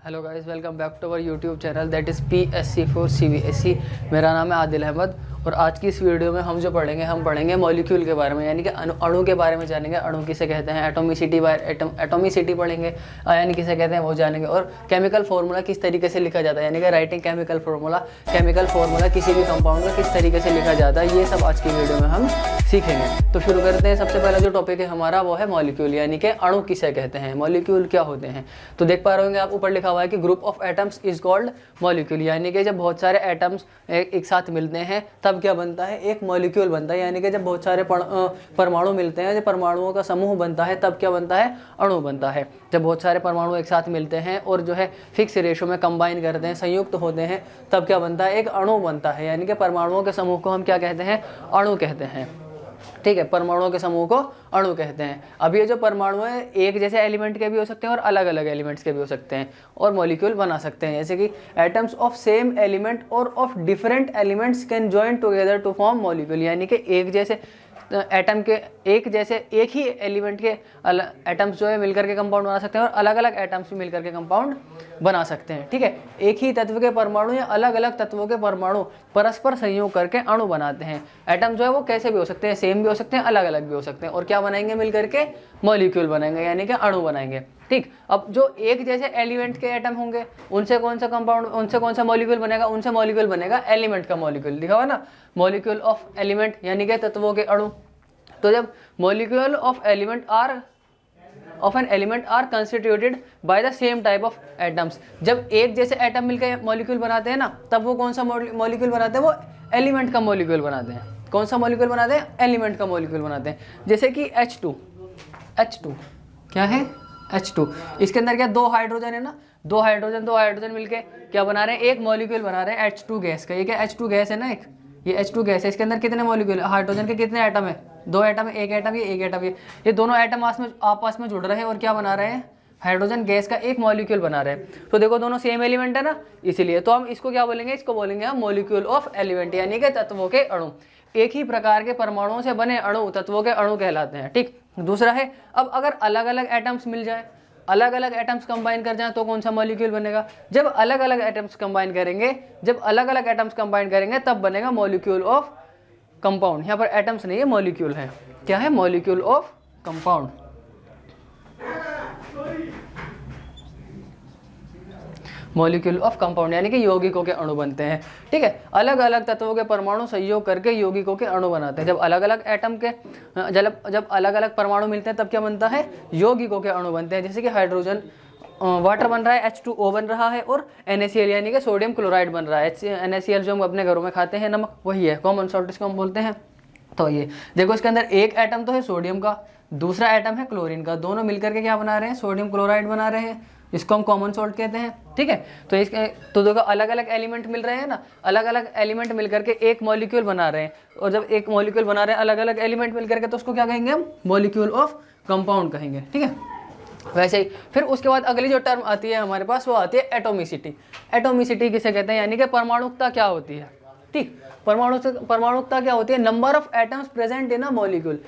Hello guys, welcome back to our YouTube channel that is PSC4 CBSE। मेरा नाम है आदिल अहमद और आज की इस वीडियो में हम पढ़ेंगे मॉलिक्यूल के बारे में, यानी कि अणु के बारे में जानेंगे। अणु किसे कहते हैं, एटोमिसिटी पढ़ेंगे, आयन किसे कहते हैं वो जानेंगे, और केमिकल फार्मूला किस तरीके से लिखा जाता है, यानी कि राइटिंग केमिकल फार्मूला किसी भी कंपाउंड का किस तरीके से लिखा जाता है, ये सब आज की वीडियो में हम सीखेंगे। तो शुरू करते हैं। सबसे पहला जो टॉपिक है हमारा वो है मॉलिक्यूल, यानी कि अणु किसे कहते हैं, मॉलिक्यूल क्या होते हैं। तो देख पा रहे होंगे आप, ऊपर लिखा हुआ है कि group of atoms is called molecule, यानी कि जब बहुत सारे एटम्स एक साथ मिलते हैं तब क्या बनता है, एक मॉलिक्यूल बनता है। यानी कि जब बहुत सारे परमाणु मिलते हैं, जब परमाणुओं का समूह बनता है तब क्या बनता है, अणु बनता है। जब बहुत सारे परमाणु एक साथ मिलते हैं और जो है फिक्स रेशो में कंबाइन करते हैं, संयुक्त होते हैं, तब क्या बनता है, एक अणु बनता है। यानी कि परमाणुओं के समूह को हम क्या कहते हैं, अणु कहते हैं। ठीक है, परमाणुओं के समूह को अणु कहते हैं। अब ये जो परमाणु है एक जैसे एलिमेंट के भी हो सकते हैं और अलग अलग एलिमेंट्स के भी हो सकते हैं और मॉलिक्यूल बना सकते हैं। जैसे कि एटम्स ऑफ सेम एलिमेंट और of different elements can join together to form molecule, यानी कि एक जैसे एटम के एक ही एलिमेंट के एटम्स जो है मिलकर के कंपाउंड बना सकते हैं और अलग अलग एटम्स भी मिलकर के कंपाउंड बना सकते हैं। ठीक है, एक ही तत्व के परमाणु या अलग अलग तत्वों के परमाणु परस्पर संयोग करके अणु बनाते हैं। एटम जो है वो कैसे भी हो सकते हैं, सेम भी हो सकते हैं, अलग अलग भी हो सकते हैं, और क्या बनाएंगे मिलकर के, मॉलिक्यूल बनाएंगे, यानी कि अणु बनाएंगे। ठीक, अब जो एक जैसे एलिमेंट के एटम होंगे उनसे कौन सा मॉलिक्यूल बनेगा, उनसे मॉलिक्यूल बनेगा एलिमेंट का मॉलिक्यूल। लिखा हुआ ना, मॉलिक्यूल ऑफ एलिमेंट, यानी कि तत्वों के अणु। तो जब molecule of an element are constituted by the same type of atoms, जब एक जैसे एटम मिलकर मॉलिक्यूल बनाते हैं ना, तब वो कौन सा मॉलिक्यूल बनाते हैं, वो एलिमेंट का मॉलिक्यूल बनाते हैं। कौन सा मॉलिक्यूल बनाते हैं, एलिमेंट का मॉलिक्यूल बनाते हैं। जैसे कि H2 क्या है, H2, इसके अंदर क्या, दो हाइड्रोजन है ना, दो हाइड्रोजन मिलके क्या बना रहे हैं, एक मॉलिक्यूल बना रहे हैं H2 गैस का। ये क्या H2 गैस है ना, ये H2 गैस है। इसके अंदर कितने मॉलिक्यूल, हाइड्रोजन के कितने एटम है, दो एटम है, एक एटम ये दोनों एटम आपस में जुड़ रहे हैं और क्या बना रहे हैं, हाइड्रोजन गैस का एक मॉलिक्यूल बना रहे हैं। तो देखो दोनों सेम एलिमेंट है ना, इसीलिए तो हम इसको क्या बोलेंगे, इसको बोलेंगे हम मॉलिक्यूल ऑफ एलिमेंट, यानी कि तत्वों के अणु। एक ही प्रकार के परमाणुओं से बने अणु तत्वों के अणु कहलाते हैं। ठीक, दूसरा है, अब अगर अलग अलग एटम्स मिल जाए, अलग अलग एटम्स कंबाइन कर जाएं तो कौन सा मॉलिक्यूल बनेगा, जब अलग अलग एटम्स कंबाइन करेंगे तब बनेगा मॉलिक्यूल ऑफ कंपाउंड। यहाँ पर एटम्स नहीं है, मॉलिक्यूल है। क्या है, molecule of compound. Molecule of compound यानी कि यौगिकों के अणु बनते हैं। ठीक है, अलग अलग तत्वों के परमाणु संयोग करके यौगिकों के अणु बनाते हैं। जब अलग अलग परमाणु मिलते हैं तब क्या बनता है, यौगिकों के अणु बनते हैं। जैसे कि हाइड्रोजन, वाटर बन रहा है, H2O बन रहा है, और NaCl यानी कि सोडियम क्लोराइड बन रहा है। NaCl जो हम अपने घरों में खाते हैं, नमक, वही है, कॉमन सॉल्ट इसको हम बोलते हैं। तो ये देखो, इसके अंदर एक एटम तो है सोडियम का, दूसरा एटम है क्लोरीन का, दोनों मिलकर के क्या बना रहे हैं, सोडियम क्लोराइड बना रहे हैं, इसको हम कॉमन सॉल्ट कहते हैं। ठीक है, तो देखो अलग अलग एलिमेंट मिल रहे हैं ना, अलग अलग एलिमेंट मिलकर के एक मॉलिक्यूल बना रहे हैं, और जब एक मॉलिक्यूल बना रहे हैं अलग अलग एलिमेंट मिलकर के, तो उसको क्या कहेंगे हम, मॉलिक्यूल ऑफ कंपाउंड कहेंगे। ठीक है, वैसे ही फिर उसके बाद अगली जो टर्म आती है हमारे पास, वो आती है एटोमिसिटी। एटोमिसिटी किसे कहते हैं, यानी कि परमाणुकता क्या होती है। ठीक, परमाणुकता क्या होती है, number of atoms present in a molecule.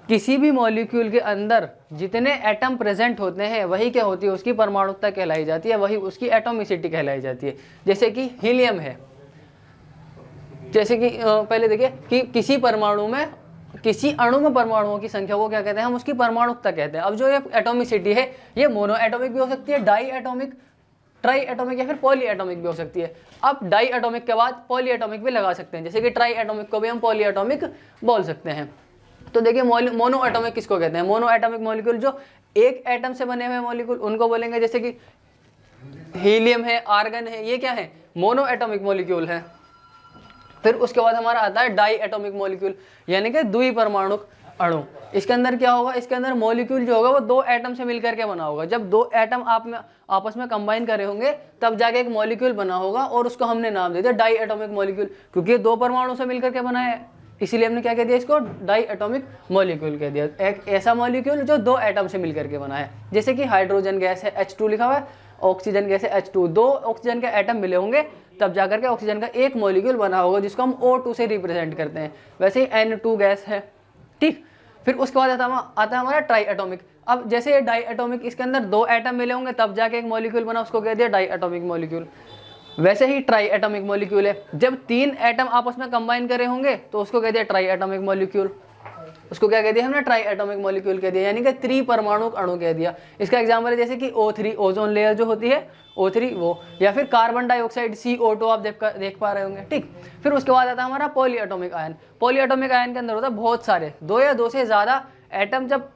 किसी भी मॉलिक्यूल के अंदर जितने एटम प्रेजेंट होते हैं वही क्या होती है, उसकी परमाणुकता कहलाई जाती है, वही उसकी एटोमिसिटी कहलाई जाती है। जैसे कि हीलियम है, जैसे कि पहले देखिए कि किसी अणु में परमाणुओं की संख्या वो क्या कहते हैं, हम उसकी परमाणुकता कहते हैं। अब जो ये एटोमिसिटी है, ये मोनो एटॉमिक भी हो सकती है, डाई एटॉमिक, ट्राई एटॉमिक या फिर पॉली एटॉमिक भी हो सकती है। अब डाई एटॉमिक के बाद पॉली एटॉमिक भी लगा सकते हैं, जैसे कि ट्राई एटॉमिक को भी हम पॉली एटॉमिक बोल सकते हैं। तो देखिए मोनो एटॉमिक किसको कहते हैं, मोनो एटॉमिक मॉलिक्यूल जो एक एटम से बने हुए मॉलिक्यूल उनको बोलेंगे। जैसे कि हीलियम है, आर्गन है, ये क्या है, मोनो एटॉमिक मॉलिक्यूल है। फिर उसके बाद हमारा आता है डाई एटॉमिक मॉलिक्यूल, यानी कि द्विपरमाणुक अणु। इसके अंदर क्या होगा, इसके अंदर मॉलिक्यूल जो होगा वो दो एटम से मिलकर के बना होगा। जब दो एटम आपस में कंबाइन करे होंगे तब जाके एक मॉलिक्यूल बना होगा, और उसको हमने नाम दे दिया डाई एटॉमिक मॉलिक्यूल, क्योंकि ये दो परमाणु से मिलकर के बना है, इसीलिए हमने क्या कह दिया, इसको डाई एटॉमिक मॉलिक्यूल कह दिया। एक ऐसा मॉलिक्यूल जो दो एटम से मिलकर के बना है। जैसे कि हाइड्रोजन गैस है, H2 लिखा हुआ है, ऑक्सीजन गैस है H2, दो ऑक्सीजन के एटम मिले होंगे तब जाकर के ऑक्सीजन का एक मॉलिक्यूल बना होगा, जिसको हम O2 से रिप्रेजेंट करते हैं। वैसे ही N2 गैस है। ठीक, फिर उसके बाद आता है हमारा ट्राई एटॉमिक। अब जैसे ये डाई एटॉमिक, इसके अंदर 2 एटम मिले होंगे तब जाके एक मॉलिक्यूल बना, उसको कह दिया डाई एटॉमिक मॉलिक्यूल। वैसे ही ट्राई एटॉमिक मॉलिक्यूल है, जब 3 एटम आपस में कंबाइन करे होंगे तो उसको कह दिया ट्राई एटॉमिक मॉलिक्यूल। उसको क्या कह दिया हमने, ट्राई एटॉमिक मॉलिक्यूल कह दिया, यानी कि त्रिपरमाणु अणु कह दिया। इसका एग्जांपल है जैसे कि O3 ओजोन लेयर जो होती है O3 वो, या फिर कार्बन डाइऑक्साइड CO2 आप देख पा रहे होंगे, ठीक। फिर उसके बाद आता है हमारा poly atomic ion. Poly atomic ion के अंदर होता है बहुत सारे, 2 या 2 से ज़्यादा एटम जब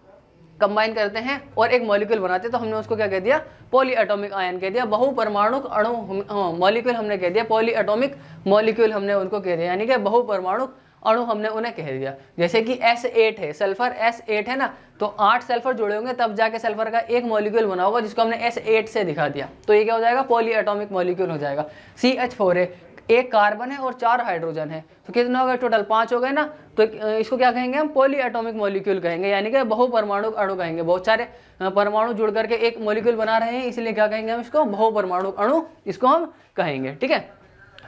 कंबाइन करते हैं और एक मॉलिक्यूल बनाते हैं तो हमने उसको क्या कह दिया, पॉली एटॉमिक आयन कह दिया। बहुपरमाणु अणु मॉलिक्यूल हमने कह दिया, पॉली एटॉमिक मॉलिक्यूल हमने उनको कह दिया, यानी कि बहुपरमाणु अणु हमने उन्हें कह दिया। जैसे कि S8 है, सल्फर S8 है ना, तो 8 सल्फर जुड़े होंगे तब जाके सल्फर का एक मॉलिक्यूल बना होगा जिसको हमने S8 से दिखा दिया, तो ये क्या हो जाएगा, पॉली एटॉमिक मॉलिक्यूल हो जाएगा। CH4 है, 1 कार्बन है और 4 हाइड्रोजन है, तो कितना हो गया टोटल, 5 हो गए ना, तो इसको क्या कहेंगे हम, पॉली एटॉमिक मॉलिक्यूल कहेंगे, यानी कि बहुपरमाणु अणु कहेंगे। बहुत सारे परमाणु जुड़ करके एक मॉलिक्यूल बना रहे हैं, इसलिए क्या कहेंगे हम इसको, बहुपरमाणु अणु इसको हम कहेंगे, ठीक है।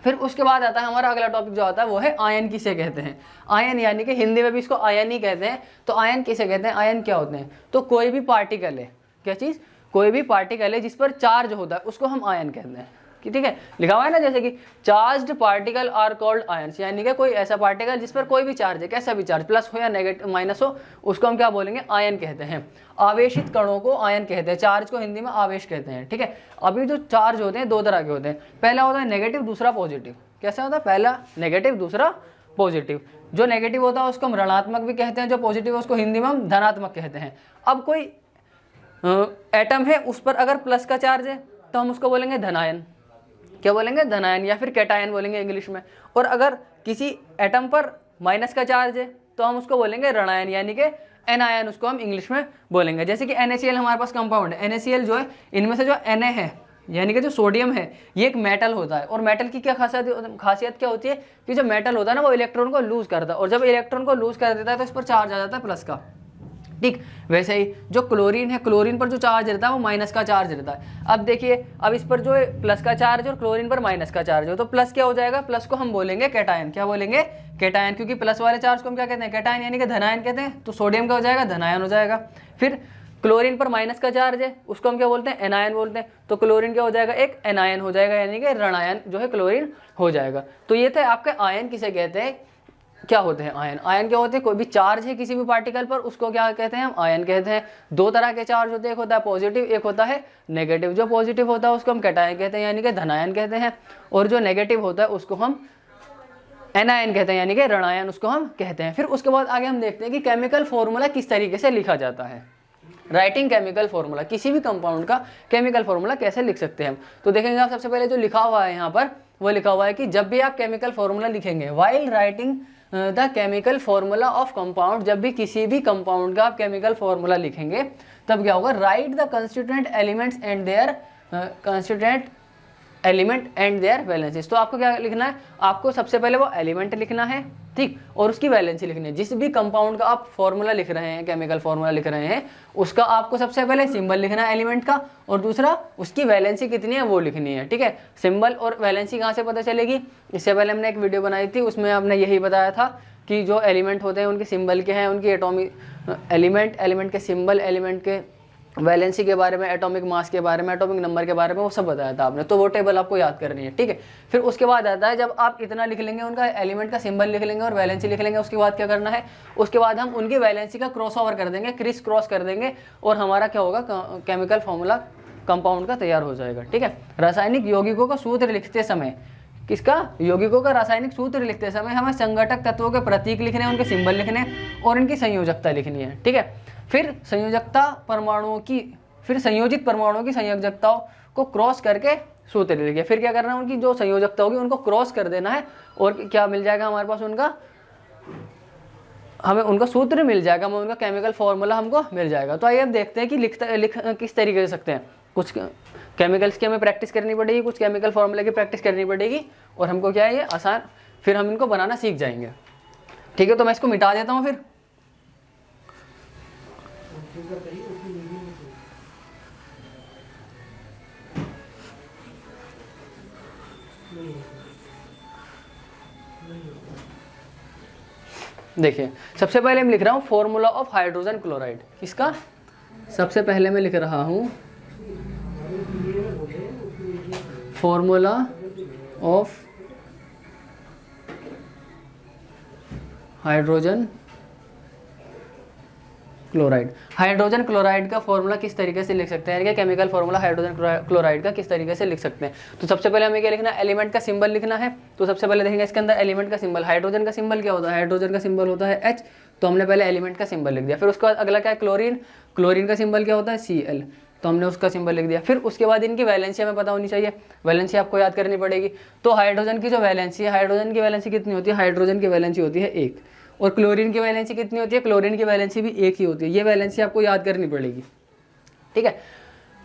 फिर उसके बाद आता है हमारा अगला टॉपिक जो आता है वो है आयन किसे कहते हैं। आयन यानी कि हिंदी में भी इसको आयन ही कहते हैं। तो आयन किसे कहते हैं, आयन क्या होते हैं, तो कोई भी पार्टिकल है, क्या चीज़, कोई भी पार्टिकल है जिस पर चार्ज होता है उसको हम आयन कहते हैं, ठीक है। लिखा हुआ है ना जैसे कि charged particle are called ions, यानी कि कोई ऐसा पार्टिकल जिस पर कोई भी चार्ज है, कैसा भी चार्ज, प्लस हो या नेगेटिव माइनस हो, उसको हम क्या बोलेंगे, आयन कहते हैं। आवेशित कणों को आयन कहते हैं, चार्ज को हिंदी में आवेश कहते हैं, ठीक है। अभी जो चार्ज होते हैं 2 तरह के होते हैं, पहला होता है नेगेटिव, दूसरा पॉजिटिव। कैसा होता है, पहला नेगेटिव, दूसरा पॉजिटिव। जो नेगेटिव होता है उसको हम ऋणात्मक भी कहते हैं, जो पॉजिटिव है उसको हिंदी में हम धनात्मक कहते हैं। अब कोई एटम है उस पर अगर प्लस का चार्ज है तो हम उसको बोलेंगे धनायन, क्या बोलेंगे, धनायन, या फिर कैटायन बोलेंगे इंग्लिश में। और अगर किसी एटम पर माइनस का चार्ज है तो हम उसको बोलेंगे ऋणायन, यानी कि एनायन उसको हम इंग्लिश में बोलेंगे। जैसे कि NaCl हमारे पास कंपाउंड है, NaCl जो है, इनमें से जो Na है यानी कि जो सोडियम है ये एक मेटल होता है। और मेटल की क्या खासियत क्या होती है कि जो मेटल होता है ना वो इलेक्ट्रॉन को लूज करता है, और जब इलेक्ट्रॉन को लूज कर देता है तो इस पर चार्ज आ जाता है प्लस का, ठीक। वैसे ही जो क्लोरीन है, क्लोरीन पर जो चार्ज रहता है वो माइनस का चार्ज रहता है। अब देखिए, अब इस पर जो है प्लस का चार्ज है और क्लोरीन पर माइनस का चार्ज हो, तो प्लस क्या हो जाएगा, प्लस को हम बोलेंगे कैटायन, क्या बोलेंगे, कैटायन, क्योंकि प्लस वाले चार्ज को हम क्या कहते हैं, कैटायन, यानी कि धनायन कहते हैं। तो सोडियम का हो जाएगा धनायन हो जाएगा। फिर क्लोरीन पर माइनस का चार्ज है उसको हम क्या बोलते हैं, एनायन बोलते हैं, तो क्लोरीन क्या हो जाएगा, एक एनायन हो जाएगा, यानी कि ऋणायन जो है क्लोरीन हो जाएगा। तो ये थे आपके आयन किसे कहते हैं, क्या होते हैं आयन। आयन क्या होते हैं, कोई भी चार्ज है किसी भी पार्टिकल पर उसको क्या कहते हैं, हम आयन कहते हैं। 2 तरह के चार्ज होते हैं, एक होता है पॉजिटिव, एक होता है नेगेटिव। जो पॉजिटिव होता है उसको हम कैटायन कहते हैं, यानी कि धनायन कहते हैं, और जो नेगेटिव होता है उसको हम एनायन कहते हैं, यानी कि ऋणायन उसको हम कहते हैं। फिर उसके बाद आगे हम देखते हैं कि केमिकल फॉर्मूला किस तरीके से लिखा जाता है। राइटिंग केमिकल फॉर्मूला, किसी भी कंपाउंड का केमिकल फॉर्मूला कैसे लिख सकते हैं हम, तो देखेंगे आप सबसे पहले जो लिखा हुआ है यहाँ पर वो लिखा हुआ है कि जब भी आप केमिकल फॉर्मूला लिखेंगे, while writing the chemical formula of compound, जब भी किसी भी कंपाउंड का आप केमिकल फॉर्मूला लिखेंगे तब क्या होगा, write the constituent elements and their constituent element and their valencies. तो आपको क्या लिखना है, आपको सबसे पहले वो एलिमेंट लिखना है, ठीक, और उसकी वैलेंसी लिखनी है। जिस भी कंपाउंड का आप फॉर्मूला लिख रहे हैं, केमिकल फॉर्मूला लिख रहे हैं, उसका आपको सबसे पहले सिंबल लिखना है एलिमेंट का, और दूसरा उसकी वैलेंसी कितनी है वो लिखनी है, ठीक है। सिंबल और वैलेंसी कहाँ से पता चलेगी, इससे पहले हमने एक वीडियो बनाई थी, उसमें हमने यही बताया था कि जो एलिमेंट होते हैं उनके सिंबल के हैं, उनकी एटॉमिक एलिमेंट के सिंबल, एलिमेंट के वैलेंसी के बारे में, एटॉमिक मास के बारे में, एटॉमिक नंबर के बारे में, वो सब बताया था आपने, तो वो टेबल आपको याद करनी है, ठीक है। फिर उसके बाद आता है जब आप इतना लिख लेंगे, उनका एलिमेंट का सिंबल लिख लेंगे और वैलेंसी लिख लेंगे, उसके बाद क्या करना है, उसके बाद हम उनकी वैलेंसी का क्रॉस ओवर कर देंगे, क्रिस क्रॉस कर देंगे, और हमारा क्या होगा, केमिकल फॉर्मूला कंपाउंड का तैयार हो जाएगा, ठीक है। रासायनिक यौगिकों का सूत्र लिखते समय, किसका, यौगिकों का रासायनिक सूत्र लिखते समय हमें संघटक तत्वों के प्रतीक लिखने हैं, उनके सिंबल लिखने हैं और इनकी संयोजकता लिखनी है, ठीक है। फिर संयोजित परमाणुओं की संयोजकताओं को क्रॉस करके सूत्र लिखिए। फिर क्या करना है, उनकी जो संयोजकता होगी उनको क्रॉस कर देना है, और क्या मिल जाएगा हमारे पास, हमें उनका सूत्र मिल जाएगा, हमें उनका केमिकल फॉर्मूला हमको मिल जाएगा। तो आइए अब देखते हैं कि लिख किस तरीके से सकते हैं। कुछ केमिकल्स की हमें प्रैक्टिस करनी पड़ेगी, कुछ केमिकल फॉर्मूले की प्रैक्टिस करनी पड़ेगी, और हमको क्या है ये आसान, फिर हम इनको बनाना सीख जाएंगे, ठीक है। तो मैं इसको मिटा देता हूँ फिर। देखिए सबसे पहले मैं लिख रहा हूँ फॉर्मूला ऑफ हाइड्रोजन क्लोराइड। इसका सबसे पहले मैं लिख रहा हूँ formula of hydrogen chloride. Hydrogen chloride का फॉर्मूला किस तरीके से लिख सकते हैं, यानी कि केमिकल फॉर्मूला हाइड्रोजन क्लोराइड का किस तरीके से लिख सकते हैं। तो सबसे पहले हमें क्या लिखना है, एलिमेंट का सिंबल लिखना है। तो सबसे पहले देखेंगे इसके अंदर एलिमेंट का सिंबल, हाइड्रोजन का सिंबल क्या होता है, हाइड्रोजन का सिंबल होता है H। तो हमने पहले एलिमेंट का सिंबल लिख दिया। फिर उसके बाद अगला क्या है, क्लोरीन। क्लोरीन का सिंबल क्या होता है, Cl। तो हमने उसका सिंबल लिख दिया। फिर उसके बाद इनकी वैलेंसी हमें पता होनी चाहिए, वैलेंसी आपको याद करनी पड़ेगी। तो हाइड्रोजन की जो वैलेंसी है, हाइड्रोजन की वैलेंसी कितनी होती है, हाइड्रोजन की वैलेंसी होती है 1। और क्लोरीन की वैलेंसी कितनी होती है, क्लोरीन की वैलेंसी भी 1 ही होती है। ये वैलेंसी आपको याद करनी पड़ेगी, ठीक है।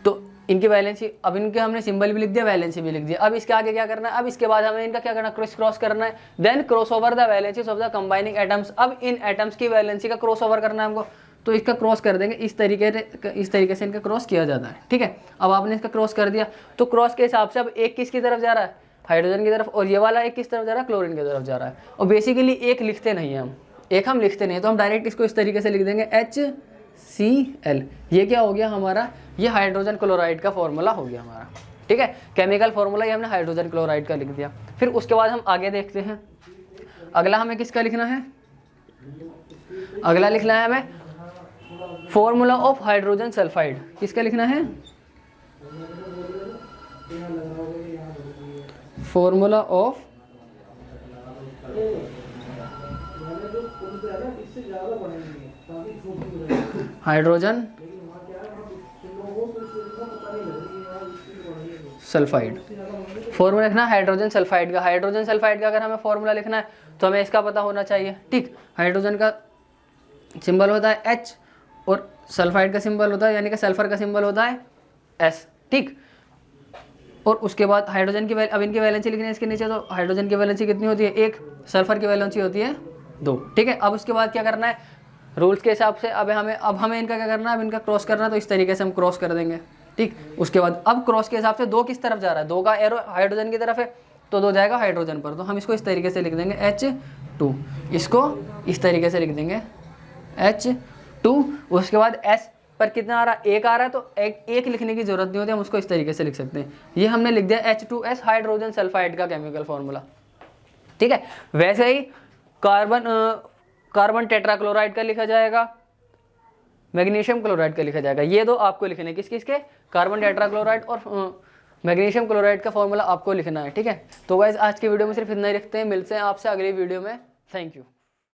तो इनकी वैलेंसी, अब इनके हमने सिंबल भी लिख दिया, वैलेंसी भी लिख दिया। अब इसके आगे क्या करना है, अब इसके बाद हमें इनका क्या करना है, क्रॉस करना है। Then cross over the valencies of the combining atoms. अब इन एटम्स की वैलेंसी का क्रॉस ओवर करना है हमको। तो इसका क्रॉस कर देंगे, इस तरीके से इनका क्रॉस किया जाता है, ठीक है। अब आपने इसका क्रॉस कर दिया, तो क्रॉस के हिसाब से अब एक किसकी तरफ जा रहा है, हाइड्रोजन की तरफ, और ये वाला एक किस तरफ जा रहा है, क्लोरीन की तरफ जा रहा है। और बेसिकली एक लिखते नहीं है हम, एक हम लिखते नहीं है, तो हम डायरेक्ट इसको इस तरीके से लिख देंगे HCl। ये क्या हो गया हमारा, ये हाइड्रोजन क्लोराइड का फॉर्मूला हो गया हमारा, ठीक है। केमिकल फॉर्मूला ये हमने हाइड्रोजन क्लोराइड का लिख दिया। फिर उसके बाद हम आगे देखते हैं, अगला हमें किसका लिखना है, अगला लिखना है हमें फॉर्मूला ऑफ हाइड्रोजन सल्फाइड। किसका लिखना है, formula of hydrogen sulphide. Formula लिखना है हाइड्रोजन सल्फाइड का। हाइड्रोजन सल्फाइड का अगर हमें फॉर्मूला लिखना है तो हमें इसका पता होना चाहिए, ठीक। हाइड्रोजन का सिंबल होता है H और सल्फाइड का सिंबल होता है, यानी कि सल्फर का सिंबल होता है S, ठीक। और उसके बाद हाइड्रोजन की अब इनकी वैलेंसी लिखनी है इसके नीचे। तो हाइड्रोजन की वैलेंसी कितनी होती है, 1। सल्फर की वैलेंसी होती है 2, ठीक है। अब उसके बाद क्या करना है, रूल्स के हिसाब से अब हमें इनका क्या करना है, अब इनका क्रॉस करना है। तो इस तरीके से हम क्रॉस कर देंगे, ठीक। उसके बाद अब क्रॉस के हिसाब से 2 किस तरफ जा रहा है, 2 का एरो हाइड्रोजन की तरफ है, तो 2 जाएगा हाइड्रोजन पर। तो हम इसको इस तरीके से लिख देंगे H2, इसको इस तरीके से लिख देंगे H2। उसके बाद S पर कितना आ रहा है, 1 आ रहा है, तो एक लिखने की जरूरत नहीं होती, हम उसको इस तरीके से लिख सकते हैं। ये हमने लिख दिया H2S हाइड्रोजन सल्फाइड का केमिकल फॉर्मूला, ठीक है। वैसे ही कार्बन टेट्राक्लोराइड का लिखा जाएगा, मैग्नीशियम क्लोराइड का लिखा जाएगा। ये 2 आपको लिखने, किस किसके, कार्बन टेट्राक्लोराइड और मैग्नीशियम क्लोराइड का फॉर्मूला आपको लिखना है, ठीक है। तो गाइस आज की वीडियो में सिर्फ इतना ही रखते हैं, मिलते हैं आपसे अगली वीडियो में। Thank you.